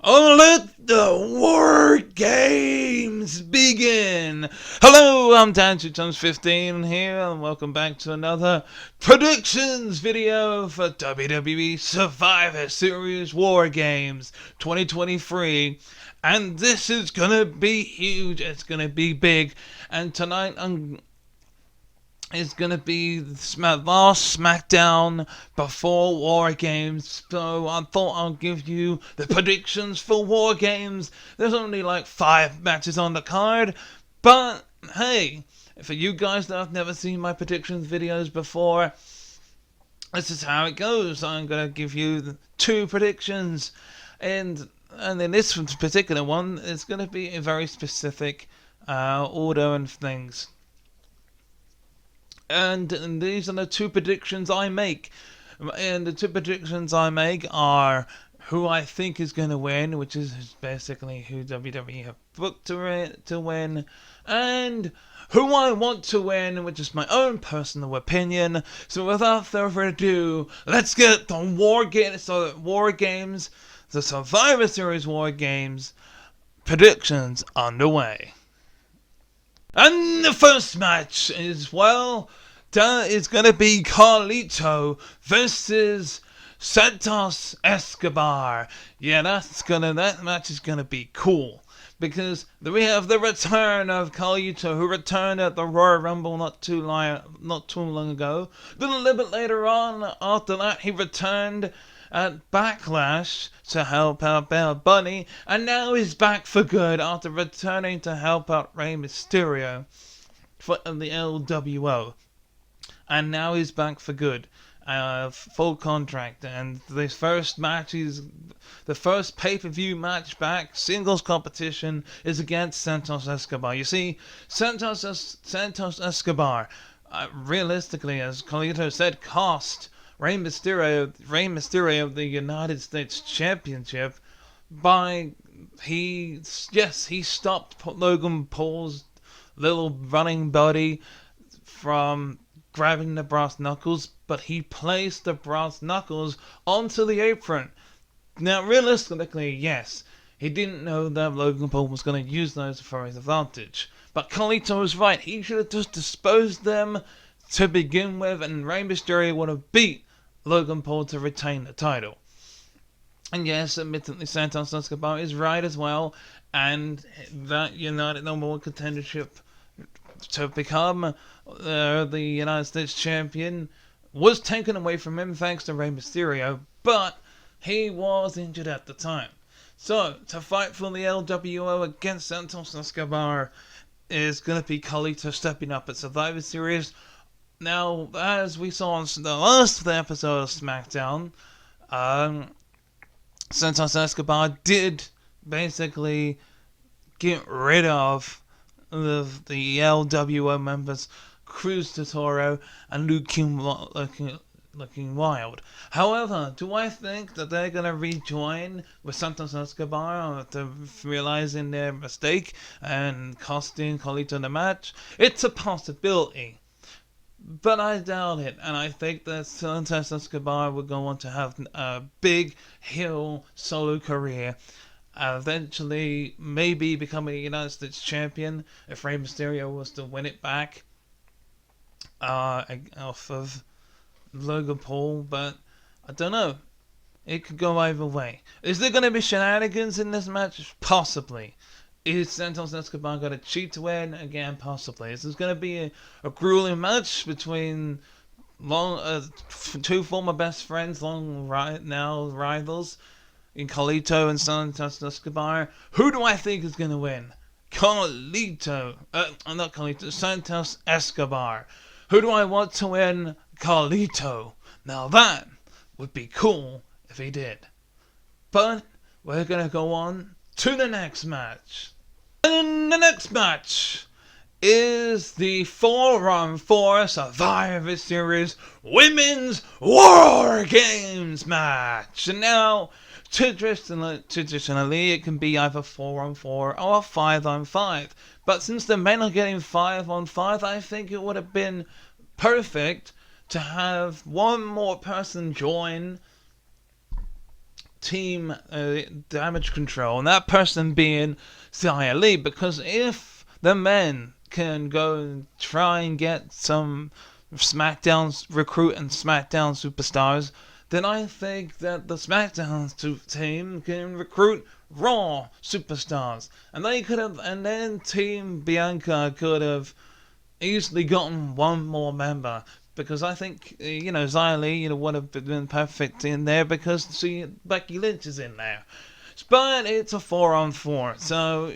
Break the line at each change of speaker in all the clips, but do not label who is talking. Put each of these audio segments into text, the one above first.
Let the War Games begin! Hello, I'm Dan2Tons15 here, and welcome back to another predictions video for WWE Survivor Series War Games 2023. And this is gonna be huge, it's gonna be big, and tonight is going to be the last Smackdown before War Games, so I thought I'll give you the predictions for War Games. There's only like 5 matches on the card, but hey, for you guys that have never seen my predictions videos before, this is how it goes. I'm going to give you 2 predictions, and in this particular one, it's going to be a very specific order and things. And these are the 2 predictions I make. And the 2 predictions I make are who I think is going to win, which is basically who WWE have booked to win, and who I want to win, which is my own personal opinion. So without further ado, let's get the War Games, the Survivor Series War Games predictions underway. And the first match is, well, it's going to be Carlito versus Santos Escobar. Yeah, that match is going to be cool. Because we have the return of Carlito, who returned at the Royal Rumble not too long ago. Then a little bit later on, after that, he returned at Backlash to help out Bad Bunny, and now he's back for good after returning to help out Rey Mysterio for the LWO. And now he's back for good. Full contract, and this first match is the first pay-per-view match back, singles competition, is against Santos Escobar. You see, Santos Escobar, realistically, as Carlito said, cost Rey Mysterio the United States Championship he stopped Logan Paul's little running buddy from grabbing the brass knuckles, but he placed the brass knuckles onto the apron. Now, realistically, yes, he didn't know that Logan Paul was going to use those for his advantage. But Carlito was right. He should have just disposed them to begin with, and Rey Mysterio would have beat Logan Paul to retain the title. And yes, admittedly, Santos Escobar is right as well, and that United No More contendership to become the United States champion was taken away from him thanks to Rey Mysterio, but he was injured at the time. So, to fight for the LWO against Santos Escobar is going to be Carlito stepping up at Survivor Series. Now, as we saw on the last episode of Smackdown, Santos Escobar did basically get rid of the LWO members, Cruz to Toro and looking wild. However, do I think that they're going to rejoin with Santos Escobar after realizing their mistake and costing Carlito the match? It's a possibility, but I doubt it, and I think that Santos Escobar will go on to have a big heel solo career, eventually maybe becoming a United States champion if Rey Mysterio was to win it back off of Logan Paul, but I don't know. It could go either way. Is there going to be shenanigans in this match? Possibly. Is Santos Escobar going to cheat to win? Again, possibly. Is this going to be a grueling match between 2 former best friends, now rivals, in Carlito and Santos Escobar? Who do I think is going to win? Santos Escobar. Who do I want to win? Carlito. Now that would be cool if he did. But we're going to go on to the next match. And the next match is the 4-on-4 Survivor Series Women's War Games match. And now, traditionally, it can be either 4-on-4 or 5-on-5. But since the men are getting 5-on-5, I think it would have been perfect to have one more person join Team Damage Control, and that person being Xia Li, because if the men can go and try and get some SmackDown recruit and SmackDown superstars, then I think that the SmackDown team can recruit Raw superstars, and they could have, and then Team Bianca could have easily gotten one more member. Because I think, Xia Li, would have been perfect in there because, see, Becky Lynch is in there. But it's a 4-on-4. So,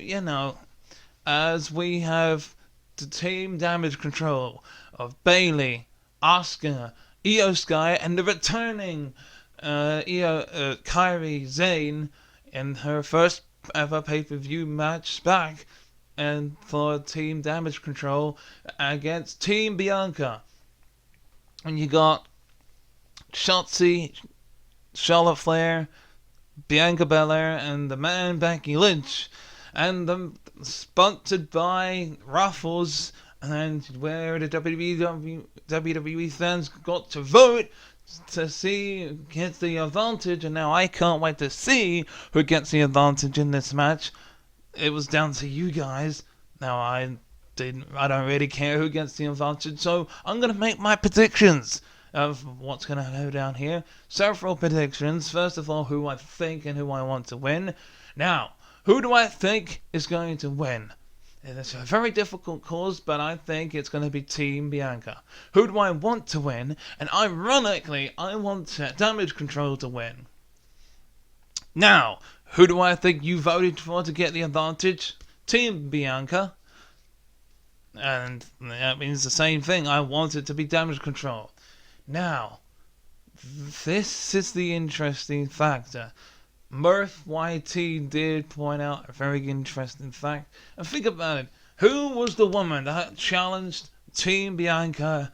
as we have the Team Damage Control of Bayley, Asuka, Io Sky, and the returning Kairi Sane in her first ever pay-per-view match back, and for Team Damage Control against Team Bianca. And you got Shotzi, Charlotte Flair, Bianca Belair, and the man Becky Lynch. And sponsored by Ruffles, and where the WWE fans got to vote to see who gets the advantage. And now I can't wait to see who gets the advantage in this match. It was down to you guys. Now I don't really care who gets the advantage, so I'm going to make my predictions of what's going to go down here. Several predictions. First of all, who I think and who I want to win. Now, who do I think is going to win? It's a very difficult cause, but I think it's going to be Team Bianca. Who do I want to win? And ironically, I want Damage Control to win. Now, who do I think you voted for to get the advantage? Team Bianca. And that means the same thing. I want it to be Damage Control. Now, this is the interesting factor. Murph YT did point out a very interesting fact. And think about it. Who was the woman that challenged Team Bianca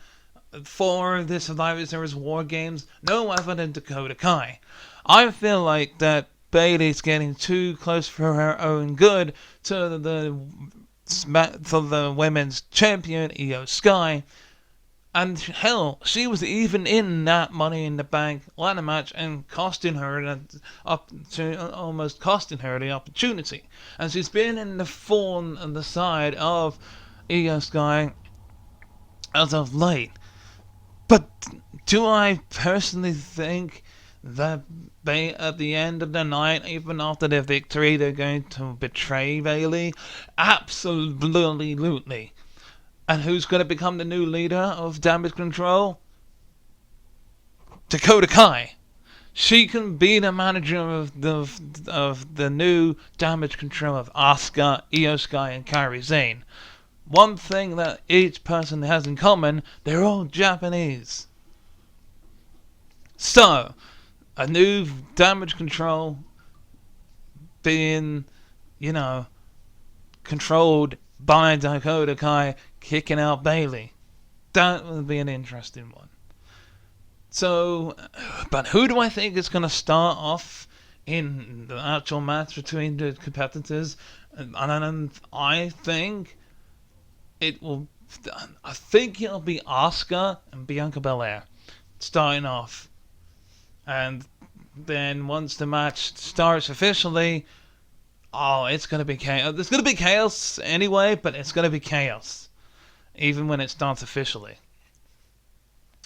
for the Survivor Series War Games? No other than Dakota Kai. I feel like that Bayley's getting too close for her own good to the women's champion, Io Sky. And hell, she was even in that Money in the Bank ladder match and almost costing her the opportunity. And she's been in the thorn on the side of Io Sky as of late. But do I personally think that at the end of the night, even after their victory, they're going to betray Bayley? Absolutely. And who's going to become the new leader of Damage Control? Dakota Kai. She can be the manager of the new Damage Control of Asuka, Io Sky, and Kairi Sane. One thing that each person has in common, they're all Japanese. So, a new Damage Control being, controlled by Dakota Kai kicking out Bayley. That would be an interesting one. So, but who do I think is going to start off in the actual match between the competitors? And I think it'll be Asuka and Bianca Belair starting off. And then once the match starts officially, it's going to be chaos. There's going to be chaos anyway, but it's going to be chaos. Even when it starts officially.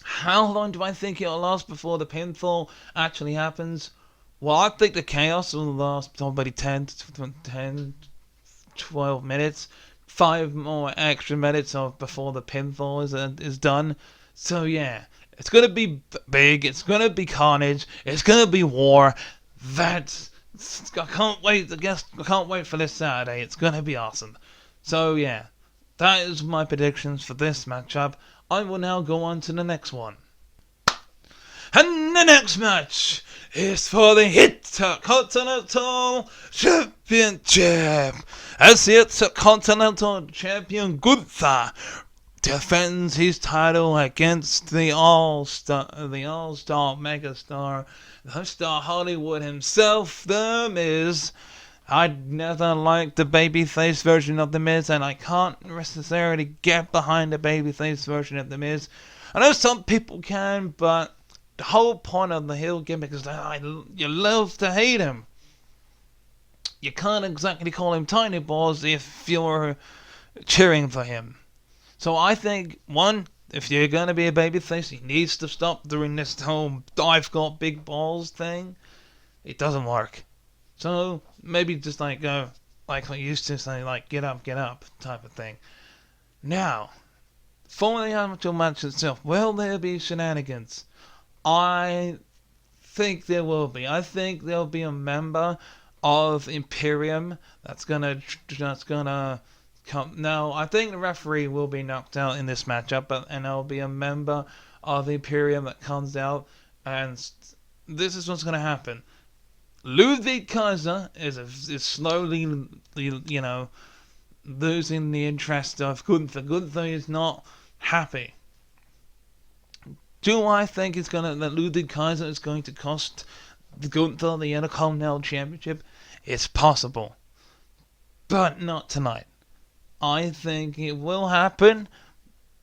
How long do I think it'll last before the pinfall actually happens? Well, I think the chaos will last probably 10, 12 minutes. 5 more extra minutes before the pinfall is done. So yeah, it's going to be big. It's going to be carnage. It's going to be war. I can't wait for this Saturday. It's going to be awesome. So yeah. That is my predictions for this matchup. I will now go on to the next one. And the next match is for the Intercontinental Championship. As the Intercontinental Champion Gunther defends his title against the All-Star megastar, the Star Hollywood himself, The Miz. I never liked the babyface version of The Miz, and I can't necessarily get behind the babyface version of The Miz. I know some people can, but The whole point of the heel gimmick is that you love to hate him. You can't exactly call him Tiny Balls if you're cheering for him. So I think, one, if you're going to be a babyface, he needs to stop doing this whole I've got big balls thing. It doesn't work. So maybe just go like I used to say, like get up type of thing. Now, for the amateur match itself, will there be shenanigans? I think there will be. I think there'll be a member of Imperium that's gonna come. Now, I think the referee will be knocked out in this matchup, and there'll be a member of Imperium that comes out, and this is what's gonna happen. Ludwig Kaiser is slowly, losing the interest of Gunther. Gunther is not happy. Do I think that Ludwig Kaiser is going to cost Gunther the Intercontinental Championship? It's possible, but not tonight. I think it will happen,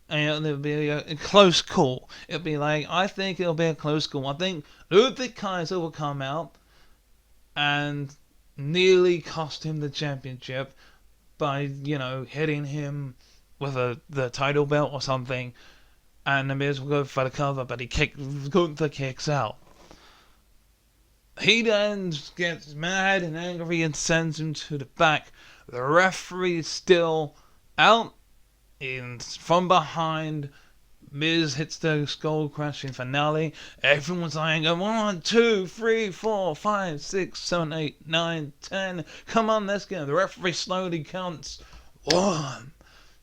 and it'll be a close call. I think it'll be a close call. I think Ludwig Kaiser will come out and nearly cost him the championship by, hitting him with the title belt or something, and the Miz will go for the cover, but Gunther kicks out. He then gets mad and angry and sends him to the back. The referee is still out, and from behind, Miz hits the skull crashing finale. Everyone's like, 1, 2, 3, 4, 5, 6, 7, 8, 9, 10. Come on, let's go. The referee slowly counts 1,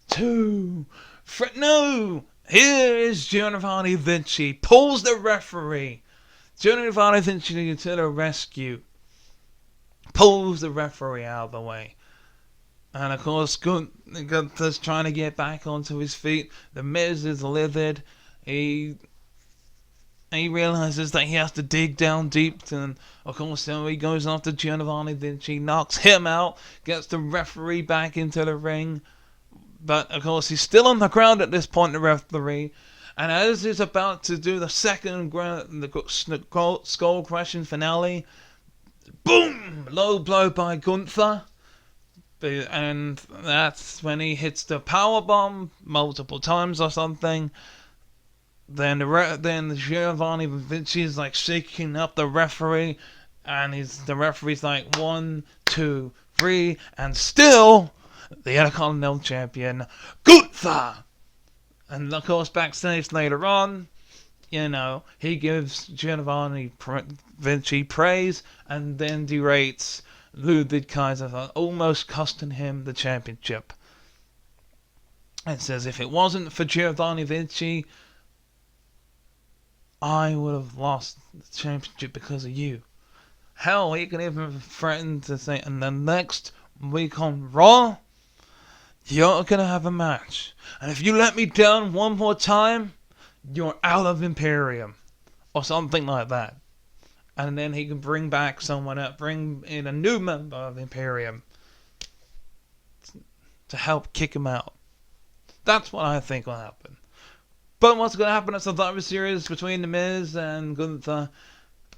2, 3. No! Here is Giovanni Vinci. Pulls the referee. Giovanni Vinci to the rescue. Pulls the referee out of the way. And of course, Gunther's trying to get back onto his feet. The Miz is livid. He realizes that he has to dig down deep. And of course, so he goes after Giovanni Vinci, knocks him out, gets the referee back into the ring. But of course, he's still on the ground at this point, the referee. And as he's about to do the second skull crashing finale, boom! Low blow by Gunther. And that's when he hits the powerbomb multiple times or something. Then Giovanni Vinci is shaking up the referee, and the referee's like 1, 2, 3, and still the Intercontinental Champion Gunther. And of course, backstage later on, he gives Giovanni Vinci praise and then derates Ludwig Kaiser for almost costing him the championship. It says, if it wasn't for Giovanni Vinci, I would have lost the championship because of you. Hell, he can even threaten to say, and the next week on Raw, you're going to have a match. And if you let me down one more time, you're out of Imperium. Or something like that. And then he can bring back someone up, bring in a new member of Imperium to help kick him out. That's what I think will happen. But what's going to happen at Survivor Series between The Miz and Gunther?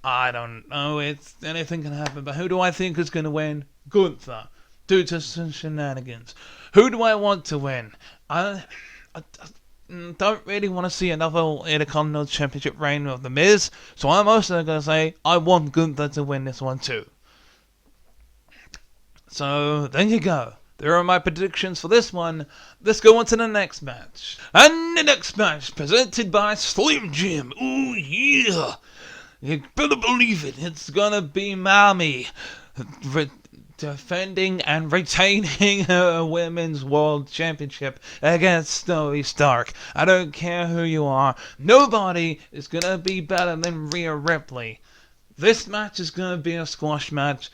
I don't know. Anything can happen. But who do I think is going to win? Gunther. Due to some shenanigans. Who do I want to win? I don't really want to see another Intercontinental Championship reign of The Miz, so I'm also going to say I want Gunther to win this one too. So, there you go. There are my predictions for this one. Let's go on to the next match. And the next match, presented by Slim Jim. Ooh, yeah. You better believe it. It's going to be Mami defending and retaining her Women's World Championship against Zoe Stark. I don't care who you are. Nobody is going to be better than Rhea Ripley. This match is going to be a squash match.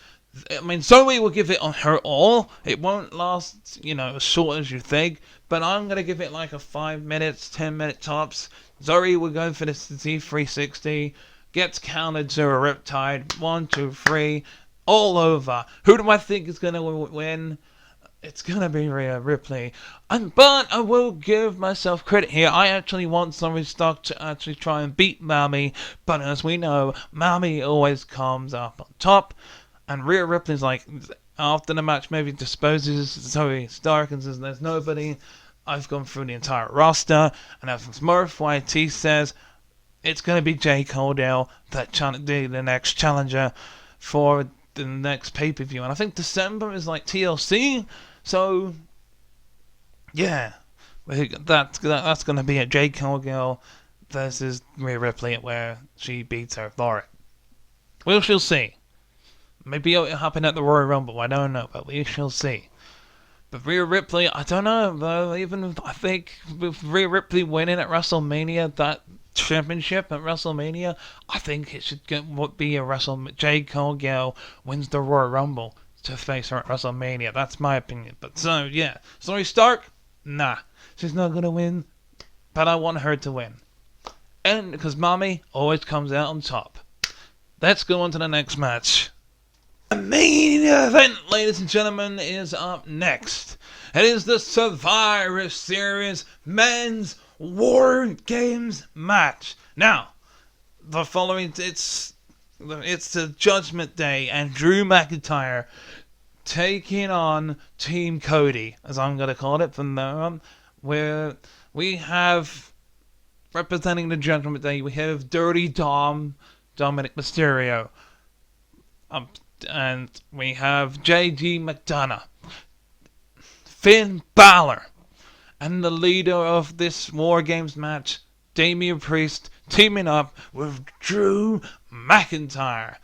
I mean, Zoe will give it on her all. It won't last, as short as you think. But I'm going to give it like a 5 minutes, 10 minute tops. Zoe will go for the Z360. Gets countered to a Riptide. 1, 2, 3. All over. Who do I think is going to win? it's gonna be Rhea Ripley. But I will give myself credit here. I actually want Zoe Stark to actually try and beat Mami, but as we know, Mami always comes up on top, and Rhea Ripley's like, after the match, maybe disposes Zoe Stark and says, "There's nobody. I've gone through the entire roster," and as Murph YT says, it's gonna be Jay Caldwell the next challenger for the next pay-per-view, and I think December is like TLC. So, yeah, that's going to be a Jade Cargill versus Rhea Ripley, where she beats her for it. We shall see. Maybe it'll happen at the Royal Rumble, I don't know, but we shall see. But Rhea Ripley, I don't know, though. Even I think with Rhea Ripley winning at WrestleMania, that championship at WrestleMania, I think it should be a Jade Cargill wins the Royal Rumble to face her at WrestleMania. That's my opinion. But so, yeah. Zoe Stark? Nah. She's not going to win. But I want her to win. And because Mami always comes out on top. Let's go on to the next match. The main event, ladies and gentlemen, is up next. It is the Survivor Series Men's War Games match. Now, the following, it's the Judgment Day and Drew McIntyre taking on Team Cody, as I'm going to call it from now on, where we have, representing the Judgment Day, we have Dirty Dom, Dominic Mysterio, and we have JD McDonough, Finn Balor, and the leader of this War Games match, Damian Priest, teaming up with Drew McIntyre.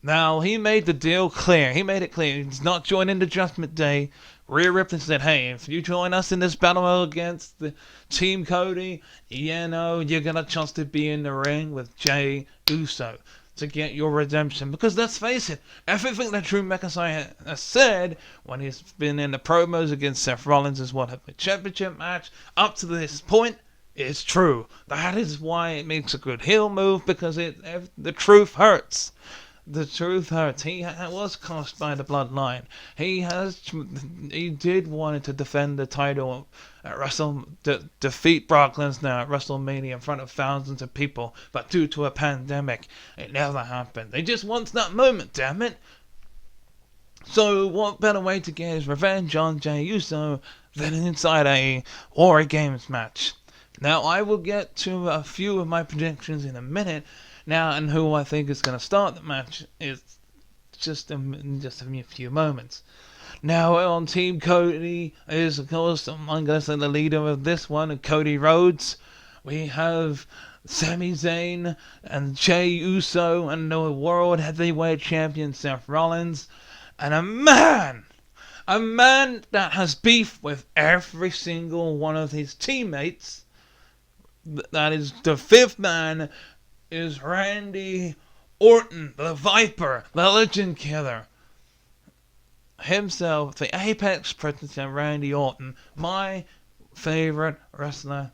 Now, he made the deal clear. He made it clear he's not joining the Judgment Day. Rhea Ripley said, "Hey, if you join us in this battle against the Team Cody, you know, you got a chance to be in the ring with Jey Uso to get your redemption." Because let's face it, everything that Drew McIntyre has said when he's been in the promos against Seth Rollins as what a championship match up to this point is true. That is why it makes a good heel move, because the truth hurts. The truth hurts. He was cursed by the bloodline. He did want to defend the title at defeat Brock Lesnar at WrestleMania in front of thousands of people, but due to a pandemic, it never happened. They just want that moment, damn it. So what better way to get his revenge on Jey Uso than inside a War Games match? Now, I will get to a few of my predictions in a minute. Now, and who I think is going to start the match is just in a few moments. Now, on Team Cody is, of course, I'm going to say the leader of this one, Cody Rhodes. We have Sami Zayn and Jey Uso and the World Heavyweight Champion Seth Rollins. And a man that has beef with every single one of his teammates. That is the fifth man, is Randy Orton, the Viper, the Legend Killer. Himself, the Apex Predator, Randy Orton, my favorite wrestler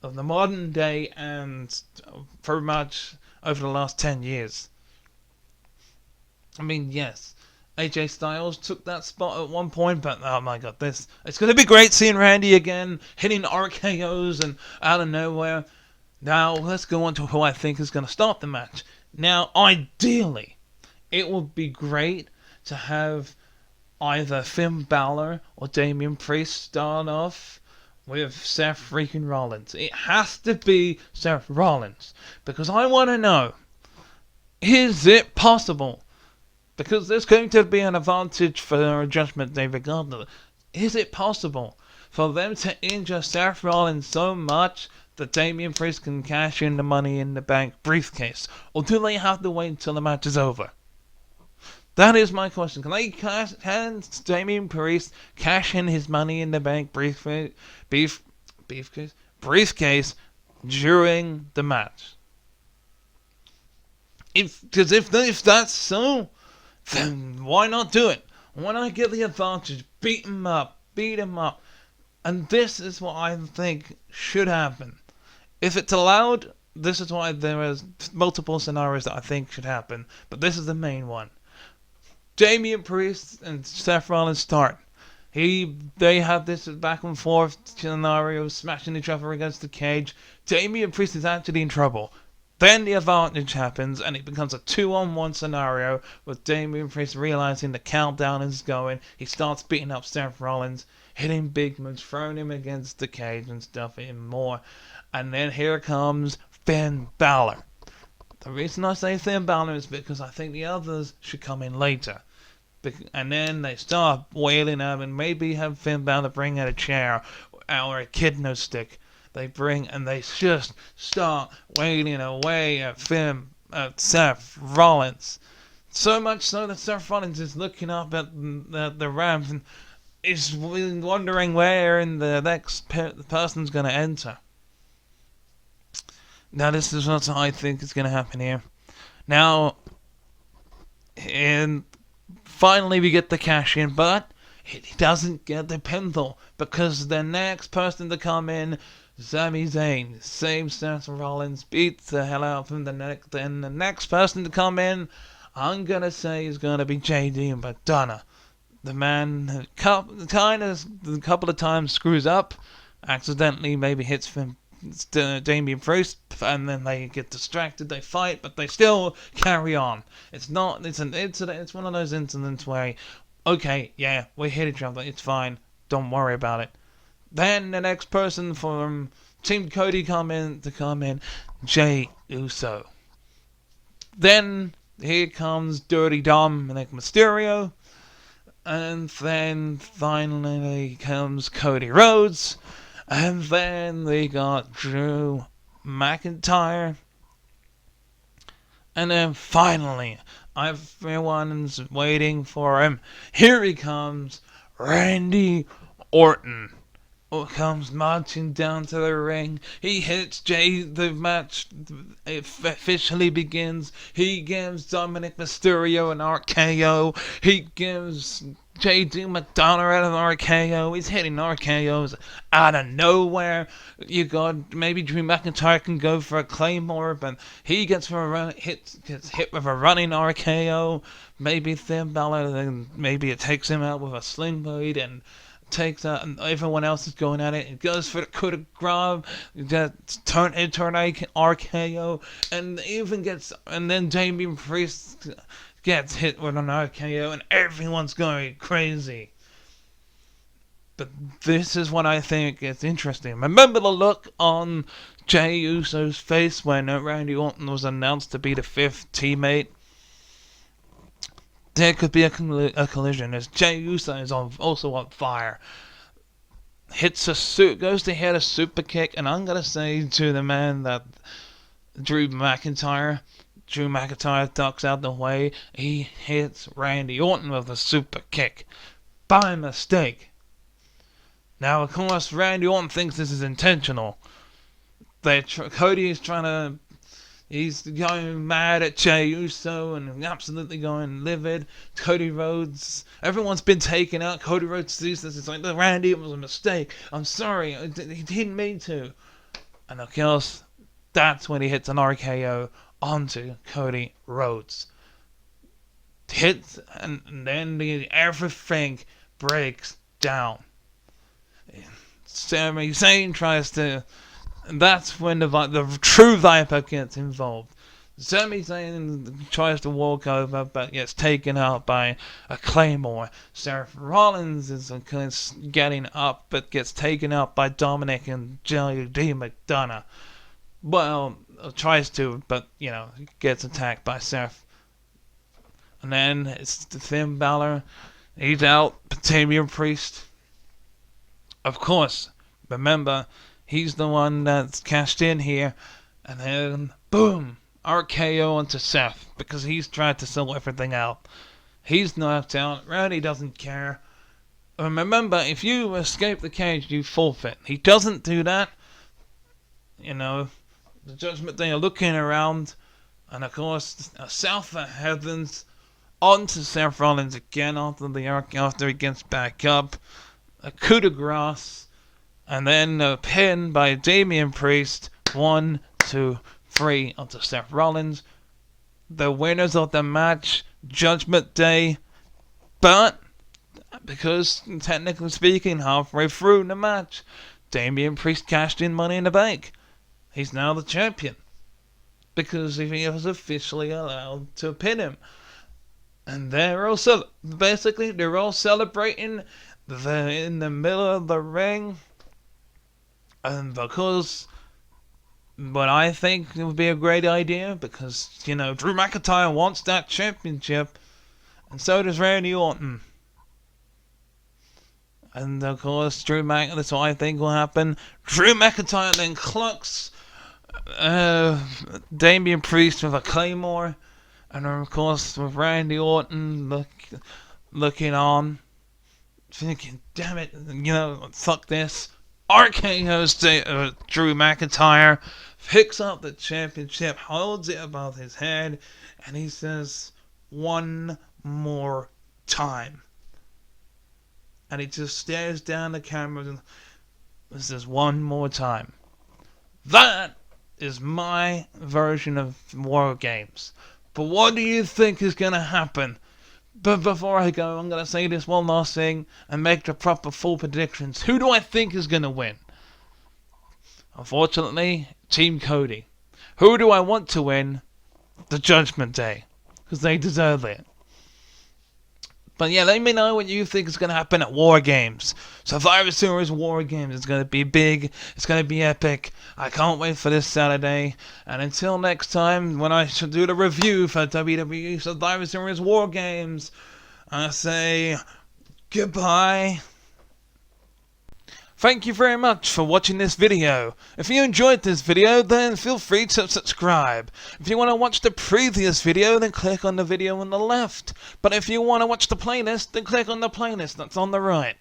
of the modern day and pretty much over the last 10 years. I mean, yes, AJ Styles took that spot at one point, but oh my god, it's going to be great seeing Randy again, hitting RKOs and out of nowhere. Now, let's go on to who I think is going to start the match. Now, ideally, it would be great to have either Finn Balor or Damian Priest start off with Seth freaking Rollins. It has to be Seth Rollins, because I want to know, is it possible? Because there's going to be an advantage for Judgment Day regardless. Is it possible for them to injure Seth Rollins so much that Damian Priest can cash in the Money in the Bank briefcase? Or do they have to wait until the match is over? That is my question. Can Damian Priest cash in his Money in the Bank briefcase during the match? If that's so, then why not do it? Why not get the advantage? Beat him up. And this is what I think should happen. If it's allowed, this is why there is multiple scenarios that I think should happen, but this is the main one. Damian Priest and Seth Rollins start. They have this back and forth scenario, smashing each other against the cage. Damian Priest is actually in trouble. Then the advantage happens, and it becomes a 2-on-1 scenario with Damian Priest realizing the countdown is going. He starts beating up Seth Rollins, hitting big moves, throwing him against the cage and stuff, and more. And then here comes Finn Balor. The reason I say Finn Balor is because I think the others should come in later. And then they start wailing up and maybe have Finn Balor bring out a chair or a kidno stick. They bring and they just start wailing away at Seth Rollins. So much so that Seth Rollins is looking up at the ramp and is wondering where the next person's going to enter. Now this is what I think is going to happen here. Now, and finally we get the cash in, but he doesn't get the pinfall because the next person to come in, Sami Zayn, saves Seth Rollins, beats the hell out of him. Then the next person to come in, I'm going to say is going to be JD McDonough. The man a couple of times screws up, accidentally maybe hits Damian Priest, and then they get distracted, they fight, but they still carry on. It's one of those incidents where, okay, yeah, we hit each other, it's fine, don't worry about it. Then the next person from Team Cody come in, Jey Uso. Then here comes Dirty Dominic Mysterio, and then finally comes Cody Rhodes. And then they got Drew McIntyre. And then finally, everyone's waiting for him. Here he comes, Randy Orton. Comes marching down to the ring. He hits Jay. The match officially begins. He gives Dominic Mysterio an RKO. He gives JD McDonough an RKO. He's hitting RKOs out of nowhere. You got maybe Drew McIntyre can go for a Claymore, but he gets hit with a running RKO. Maybe Finn Balor, then maybe it takes him out with a sling blade and takes out, and everyone else is going at it. It goes for the coup de grace, turn into an RKO, and then Damian Priest gets hit with an RKO, and everyone's going crazy. But this is what I think is interesting. Remember the look on Jey Uso's face when Randy Orton was announced to be the 5th teammate? There could be a collision as Jey Uso is also on fire. Goes to hit a super kick, and I'm going to say to the man that Drew McIntyre ducks out the way. He hits Randy Orton with a super kick by mistake. Now, of course, Randy Orton thinks this is intentional. Cody is he's going mad at Jey Uso and absolutely going livid. Cody Rhodes, everyone's been taken out. Cody Rhodes sees this. It's like, Randy, it was a mistake. I'm sorry. He didn't mean to. And of course, that's when he hits an RKO onto Cody Rhodes. Hits, and then everything breaks down. Sami Zayn tries to... And that's when the true Viper gets involved. Sami Zayn tries to walk over, but gets taken out by a Claymore. Seth Rollins is getting up, but gets taken out by Dominic and JD McDonough. Well, tries to, but, gets attacked by Seth. And then it's Finn Balor. He's out. Damian Priest. Of course, remember... He's the one that's cashed in here. And then, boom, RKO onto Seth. Because he's tried to sell everything out. He's knocked out. Randy doesn't care. And remember, if you escape the cage, you forfeit. He doesn't do that. The Judgement Day are looking around. And of course, south of heavens, onto Seth Rollins again after he gets back up. A coup de grace. And then a pin by Damian Priest. 1, 2, 3 onto Seth Rollins. The winners of the match, Judgement Day. But because technically speaking, halfway through the match, Damian Priest cashed in Money in the Bank. He's now the champion because he was officially allowed to pin him. And they're all celebrating in the middle of the ring. And because what I think would be a great idea, because, Drew McIntyre wants that championship, and so does Randy Orton. And of course, that's what I think will happen. Drew McIntyre then clucks Damian Priest with a Claymore. And of course, with Randy Orton looking on, thinking, damn it, fuck this. RKO's Drew McIntyre, picks up the championship, holds it above his head, and he says, one more time. And he just stares down the camera and says, one more time. That is my version of Wargames. But what do you think is going to happen? But before I go, I'm going to say this one last thing and make the proper full predictions. Who do I think is going to win? Unfortunately, Team Cody. Who do I want to win? The Judgement Day. Because they deserve it. But yeah, let me know what you think is going to happen at Wargames. Survivor Series Wargames is going to be big. It's going to be epic. I can't wait for this Saturday. And until next time, when I should do the review for WWE Survivor Series Wargames, I say goodbye. Thank you very much for watching this video. If you enjoyed this video, then feel free to subscribe. If you want to watch the previous video, then click on the video on the left. But if you want to watch the playlist, then click on the playlist that's on the right.